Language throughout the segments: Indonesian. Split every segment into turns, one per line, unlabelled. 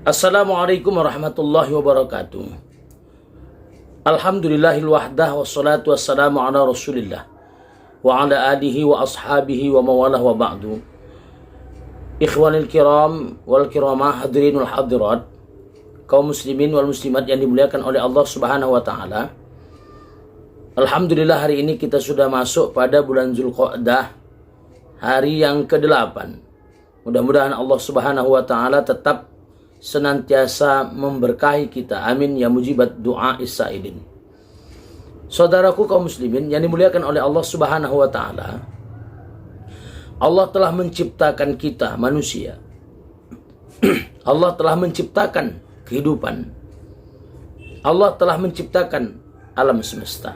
Assalamualaikum warahmatullahi wabarakatuh. Alhamdulillahil wahdah wassalatu wassalamu ala rasulillah wa ala alihi wa ashabihi wa mawalah wa ba'du. Ikhwanil kiram wal kiramah, hadirin wal hadirat, kaum muslimin wal muslimat yang dimuliakan oleh Allah subhanahu wa ta'ala. Alhamdulillah, hari ini kita sudah masuk pada bulan Zulqa'dah, hari yang ke-8. Mudah-mudahan Allah subhanahu wa ta'ala tetap senantiasa memberkahi kita. Amin ya mujibat doa isaidin. Saudaraku kaum muslimin yang dimuliakan oleh Allah subhanahu wa ta'ala, Allah telah menciptakan kita manusia. Allah telah menciptakan kehidupan. Allah telah menciptakan alam semesta.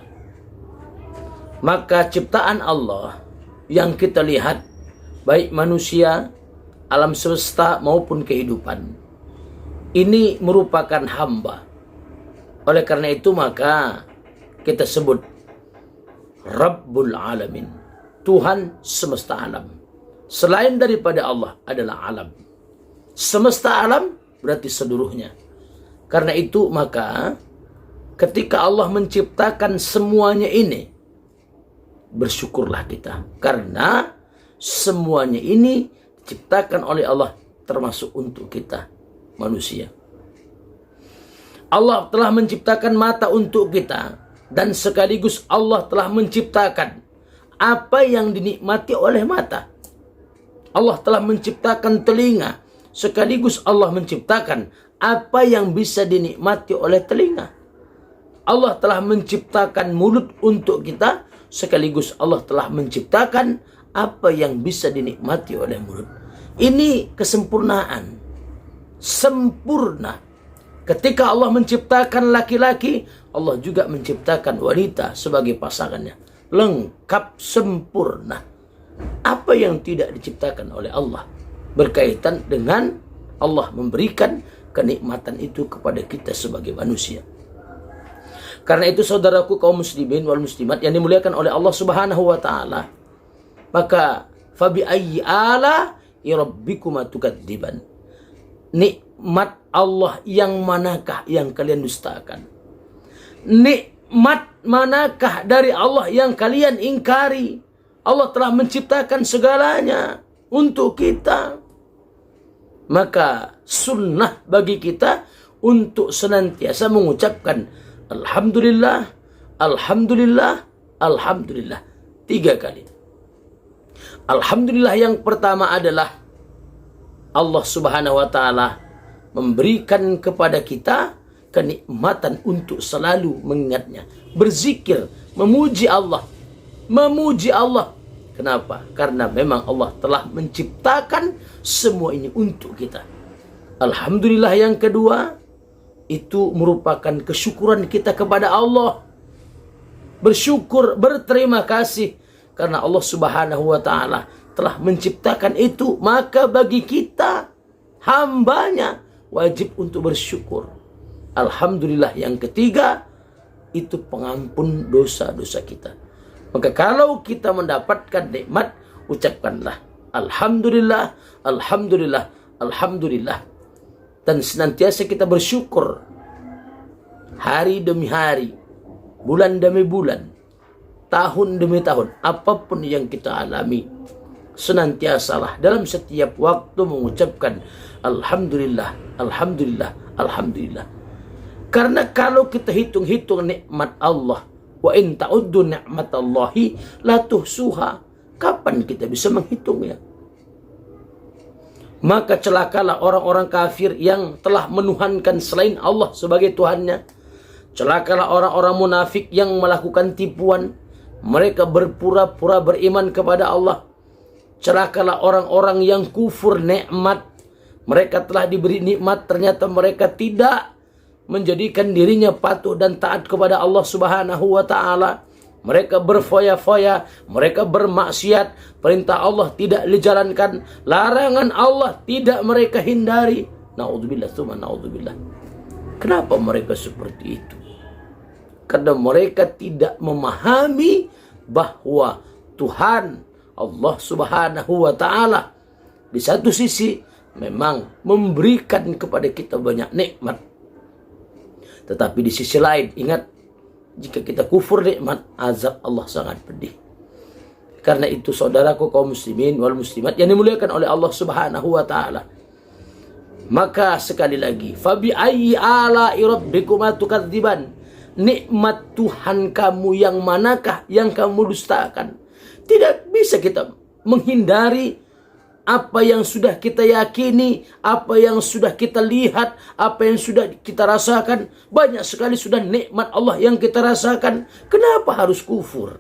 Maka ciptaan Allah yang kita lihat, baik manusia, alam semesta maupun kehidupan, ini merupakan hamba. Oleh karena itu maka kita sebut Rabbul Alamin, Tuhan semesta alam. Selain daripada Allah adalah alam. Semesta alam berarti seluruhnya. Karena itu maka ketika Allah menciptakan semuanya ini, bersyukurlah kita. Karena semuanya ini diciptakan oleh Allah, termasuk untuk kita manusia. Allah telah menciptakan mata untuk kita, dan sekaligus Allah telah menciptakan apa yang dinikmati oleh mata. Allah telah menciptakan telinga, sekaligus Allah menciptakan apa yang bisa dinikmati oleh telinga. Allah telah menciptakan mulut untuk kita, sekaligus Allah telah menciptakan apa yang bisa dinikmati oleh mulut. Ini kesempurnaan. Sempurna. Ketika Allah menciptakan laki-laki, Allah juga menciptakan wanita sebagai pasangannya. Lengkap, sempurna. Apa yang tidak diciptakan oleh Allah berkaitan dengan Allah memberikan kenikmatan itu kepada kita sebagai manusia. Karena itu saudaraku kaum muslimin wal muslimat yang dimuliakan oleh Allah subhanahu wa ta'ala, maka fabi ayyi ala rabbikuma tukadziban. Nikmat Allah yang manakah yang kalian dustakan? Nikmat manakah dari Allah yang kalian ingkari? Allah telah menciptakan segalanya untuk kita. Maka sunnah bagi kita untuk senantiasa mengucapkan Alhamdulillah, Alhamdulillah, Alhamdulillah 3 kali. Alhamdulillah yang pertama adalah Allah subhanahu wa ta'ala memberikan kepada kita kenikmatan untuk selalu mengingatnya. Berzikir, memuji Allah. Memuji Allah. Kenapa? Karena memang Allah telah menciptakan semua ini untuk kita. Alhamdulillah yang kedua, itu merupakan kesyukuran kita kepada Allah. Bersyukur, berterima kasih. Karena Allah subhanahu wa ta'ala telah menciptakan itu, maka bagi kita hambanya wajib untuk bersyukur. Alhamdulillah yang ketiga, itu pengampun dosa-dosa kita. Maka kalau kita mendapatkan nikmat, ucapkanlah Alhamdulillah, Alhamdulillah, Alhamdulillah. Dan senantiasa kita bersyukur hari demi hari, bulan demi bulan, tahun demi tahun, apapun yang kita alami, senantiasalah dalam setiap waktu mengucapkan Alhamdulillah, Alhamdulillah, Alhamdulillah. Karena kalau kita hitung-hitung nikmat Allah, wa in ta'uddu ni'matallahi la tuhsuha, kapan kita bisa menghitungnya? Maka celakalah orang-orang kafir yang telah menuhankan selain Allah sebagai Tuhannya. Celakalah orang-orang munafik yang melakukan tipuan. Mereka berpura-pura beriman kepada Allah. Celakalah orang-orang yang kufur nikmat. Mereka telah diberi nikmat, ternyata mereka tidak menjadikan dirinya patuh dan taat kepada Allah subhanahu wa ta'ala. Mereka berfoya-foya, mereka bermaksiat, perintah Allah tidak dijalankan, larangan Allah tidak mereka hindari. Na'udzubillah, tsumma na'udzubillah. Kenapa mereka seperti itu? Karena mereka tidak memahami bahwa Tuhan Allah subhanahu wa ta'ala di satu sisi memang memberikan kepada kita banyak nikmat. Tetapi di sisi lain, ingat, jika kita kufur nikmat, azab Allah sangat pedih. Karena itu saudaraku kaum muslimin wal muslimat yang dimuliakan oleh Allah Subhanahu wa taala. Maka sekali lagi, fabi ayyi ala'i rabbikuma tukadziban? Nikmat Tuhan kamu yang manakah yang kamu dustakan? Tidak bisa kita menghindari apa yang sudah kita yakini, apa yang sudah kita lihat, apa yang sudah kita rasakan. Banyak sekali sudah nikmat Allah yang kita rasakan. Kenapa harus kufur?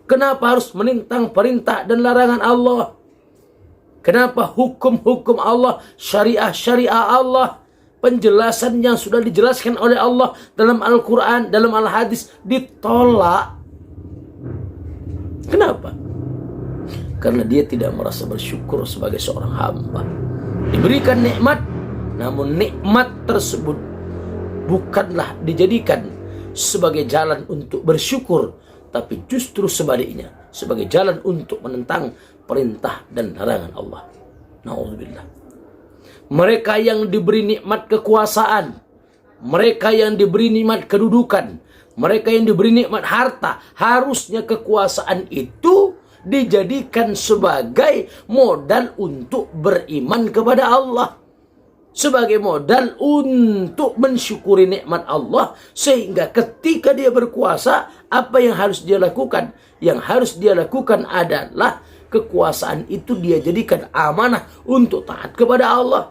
Kenapa harus menentang perintah dan larangan Allah? Kenapa hukum-hukum Allah, syariah-syariah Allah, penjelasan yang sudah dijelaskan oleh Allah dalam Al-Quran, dalam Al-Hadis ditolak? Kenapa? Karena dia tidak merasa bersyukur sebagai seorang hamba. Diberikan nikmat, namun nikmat tersebut bukanlah dijadikan sebagai jalan untuk bersyukur, tapi justru sebaliknya, sebagai jalan untuk menentang perintah dan larangan Allah. Na'udzubillah. Mereka yang diberi nikmat kekuasaan, mereka yang diberi nikmat kedudukan, mereka yang diberi nikmat harta, harusnya kekuasaan itu dijadikan sebagai modal untuk beriman kepada Allah, sebagai modal untuk mensyukuri nikmat Allah, sehingga ketika dia berkuasa, apa yang harus dia lakukan? Yang harus dia lakukan adalah kekuasaan itu dia jadikan amanah untuk taat kepada Allah.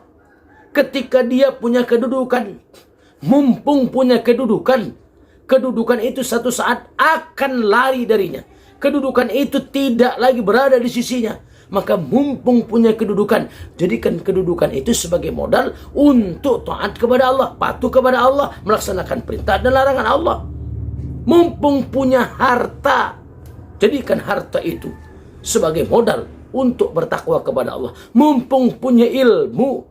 Ketika dia punya kedudukan, mumpung punya kedudukan, kedudukan itu satu saat akan lari darinya. Kedudukan itu tidak lagi berada di sisinya. Maka mumpung punya kedudukan, jadikan kedudukan itu sebagai modal untuk taat kepada Allah, patuh kepada Allah, melaksanakan perintah dan larangan Allah. Mumpung punya harta, jadikan harta itu sebagai modal untuk bertakwa kepada Allah. Mumpung punya ilmu,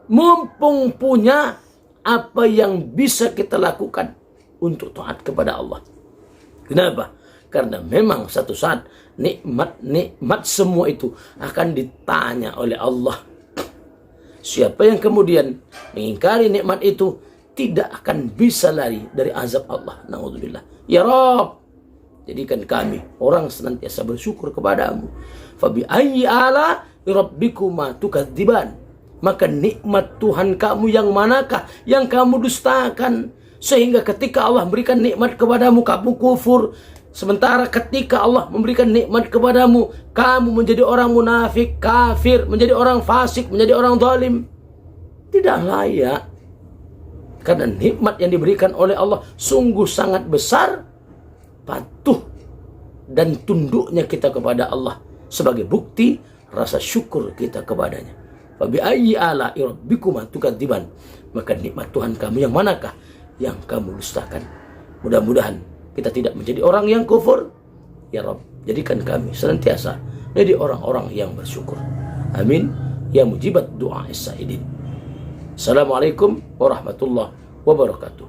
mumpung punya apa yang bisa kita lakukan untuk taat kepada Allah. Kenapa? Karena memang satu saat nikmat semua itu akan ditanya oleh Allah. Siapa yang kemudian mengingkari nikmat itu tidak akan bisa lari dari azab Allah. Na'udzubillah. Ya Rabb, jadikan kami orang senantiasa bersyukur kepadamu. Fabi ayyi ala rabbikuma tukadziban? Maka nikmat Tuhan kamu yang manakah yang kamu dustakan? Sehingga ketika Allah memberikan nikmat kepadamu, kamu kufur. Sementara ketika Allah memberikan nikmat kepadamu, kamu menjadi orang munafik, kafir, menjadi orang fasik, menjadi orang zalim. Tidak layak. Karena nikmat yang diberikan oleh Allah sungguh sangat besar. Patuh dan tunduknya kita kepada Allah sebagai bukti rasa syukur kita kepadanya. Fabi ayyi ala'i rabbikuma tukadziban? Maka nikmat Tuhan kamu yang manakah yang kamu dustakan? Mudah-mudahan kita tidak menjadi orang yang kufur. Ya Rabb, jadikan kami senantiasa menjadi orang-orang yang bersyukur. Amin. Ya mujibat doa as-sa'ilin. Assalamualaikum warahmatullahi wabarakatuh.